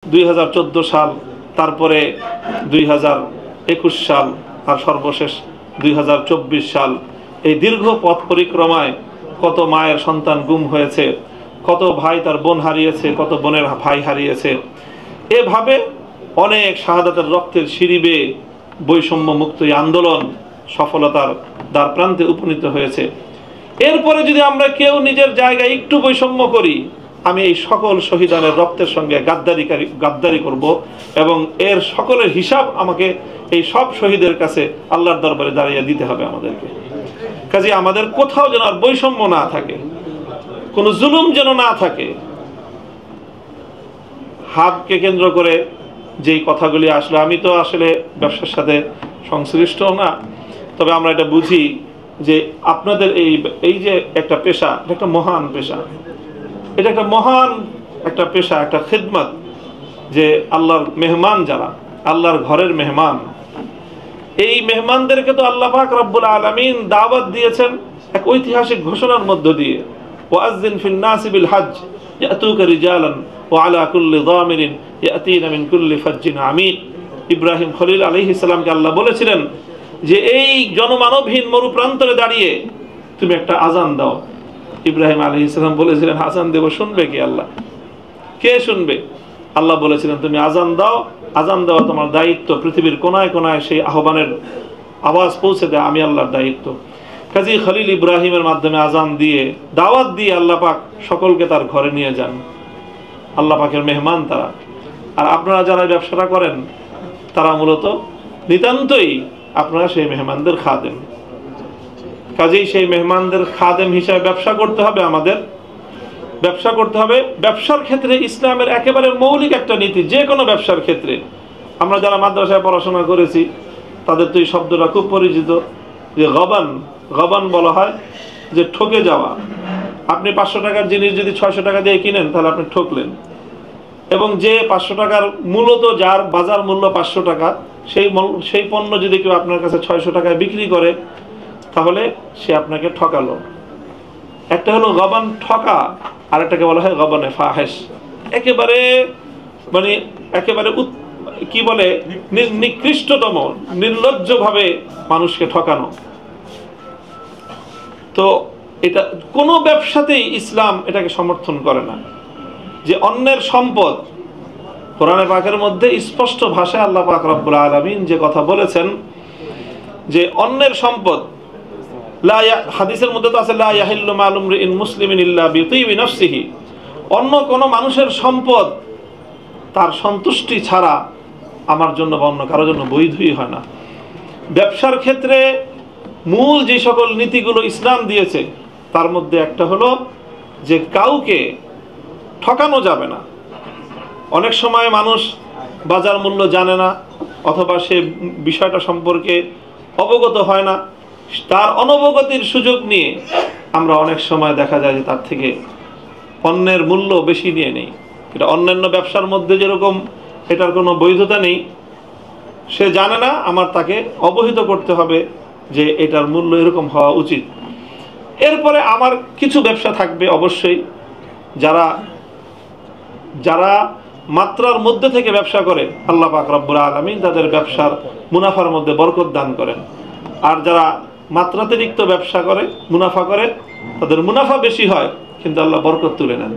2014 সাল, তারপরে 2021 সাল, আর সর্বশেষ 2024 সাল। এই দীর্ঘ পথ পরিক্রমায় কত মায়ের সন্তান গুম হয়েছে, কত ভাই তার বোন হারিয়েছে, কত বোনের ভাই হারিয়েছে। এভাবে অনেক শাহাদাতের রক্তের সিঁড়ি বেয়ে বৈষম্য মুক্ত এই আন্দোলন সফলতার দ্বার প্রান্তে উপনীত হয়েছে। এরপরে যদি আমরা কেউ নিজের জায়গায় একটু বৈষম্য করি, আমি এই সকল শহীদানের রক্তের সঙ্গে গাদ্দারি করব এবং এর সকলের হিসাব আমাকে এই সব শহীদের কাছে আল্লাহর দরবারে দাঁড়িয়ে দিতে হবে আমাদেরকে। কাজে আমাদের কোথাও যেন আর বৈষম্য না থাকে, কোনো জুলুম যেন না থাকে। হাবকে কেন্দ্র করে যেই কথাগুলি আসলে, আমি তো আসলে ব্যবসার সাথে সংশ্লিষ্ট না, তবে আমরা এটা বুঝি যে আপনাদের এই যে একটা পেশা, এটা একটা মহান পেশা, এটা একটা মহান একটা পেশা, একটা খিদমত। যে আল্লাহর মেহমান, যারা আল্লাহর ঘরের মেহমান, এই মেহমানদেরকে তো আল্লাহ পাক রব্বুল আলামিন দাওয়াত দিয়েছেন এক ঐতিহাসিক ঘোষণার মধ্য দিয়ে, ওয়াজ্জিন ফিন নাসি বিল হজ ইয়াতুকা রিজালান ওয়া আলা কুল্লি যামিরিন ইয়াতিনা মিন কুল্লি ফাজ্জিন আমিক। ইব্রাহিম খলিল আলাইহিস সালামকে আল্লাহ বলেছিলেন যে এই জনমানবহীন মরুপ্রান্তরে দাঁড়িয়ে তুমি একটা আজান দাও। ইব্রাহিম আলাইহিস সালাম বলেছিলেন, আজান দেব, শুনবে কি আল্লাহ? কে শুনবে? আল্লাহ বলেছিলেন, তুমি আজান দাও, আজান দেওয়া তোমার দায়িত্ব, পৃথিবীর কোনায় কোনায় সেই আহ্বানের আওয়াজ পৌঁছে দেয় আমি আল্লাহর দায়িত্ব। কাজী খলিল ইব্রাহিমের মাধ্যমে আজান দিয়ে, দাওয়াত দিয়ে আল্লাহ পাক সকলকে তার ঘরে নিয়ে যান। আল্লাহ পাকের মেহমান তারা। আর আপনারা যারা ব্যবসাটা করেন, তারা মূলত নিতান্তই আপনারা সেই মেহমানদের খাদেম। কাজেই সেই মেহমানদের খাদেম হিসাবে ব্যবসা করতে হবে আমাদের, ব্যবসা করতে হবে। ব্যবসার ক্ষেত্রে ইসলামের একেবারে মৌলিক একটা নীতি, যে কোনো ব্যবসার ক্ষেত্রে। আমরা যারা মাদ্রাসায় পড়াশোনা করেছি তাদের তো এই শব্দটা খুব পরিচিত, যে গবান। গবান বলা হয় যে ঠকে যাওয়া। আপনি 500 টাকার জিনিস যদি 600 টাকা দিয়ে কিনেন, তাহলে আপনি ঠকলেন। এবং যে 500 টাকার মূলত যার বাজার মূল্য 500 টাকা, সেই পণ্য যদি কেউ আপনার কাছে 600 টাকায় বিক্রি করে, তাহলে সে আপনাকে ঠকালো। একটা হলো গবান ঠকা, আর একটাকে বলা হয় গবানে ফাহেশ। একেবারে মানে একেবারে কি বলে, নিকৃষ্টতম, নির্লজ্জভাবে মানুষকে ঠকানো। তো এটা কোনো ব্যবসাতেই ইসলাম এটাকে সমর্থন করে না। যে অন্যের সম্পদ, কোরআনে পাকের মধ্যে স্পষ্ট ভাষায় আল্লাহ পাক রব্বুল আলামিন যে কথা বলেছেন, যে অন্যের সম্পদ, হাদিসের মধ্যে তো আছে, লা ইয়াহিল্লু মালু ইমরিইন মুসলিমিন ইল্লা বিতিবি নাফসিহি। অন্য কোনো মানুষের সম্পদ তার সন্তুষ্টি ছাড়া আমার জন্য বা অন্য কারোর জন্য বৈধই হয় না। ব্যবসার ক্ষেত্রে মূল যে সকল নীতিগুলো ইসলাম দিয়েছে, তার মধ্যে একটা হলো যে কাউকে ঠকানো যাবে না। অনেক সময় মানুষ বাজার মূল্য জানে না, অথবা সে বিষয়টা সম্পর্কে অবগত হয় না। তার অনবগতির সুযোগ নিয়ে আমরা অনেক সময় দেখা যায় যে তার থেকে পণ্যের মূল্য বেশি নিয়ে নেই। এটা অন্যান্য ব্যবসার মধ্যে যেরকম এটার কোনো বৈধতা নেই, সে জানে না, আমার তাকে অবহিত করতে হবে যে এটার মূল্য এরকম হওয়া উচিত। এরপরে আমার কিছু ব্যবসা থাকবে অবশ্যই, যারা মাত্রার মধ্যে থেকে ব্যবসা করে, আল্লাহ পাক রব্বুল আলামিন তাদের ব্যবসার মুনাফার মধ্যে বরকত দান করেন। আর যারা মাত্রাতিরিক্ত ব্যবসা করে, মুনাফা করে, তাদের মুনাফা বেশি হয়, কিন্তু আল্লাহ বরকত তুলে নেন।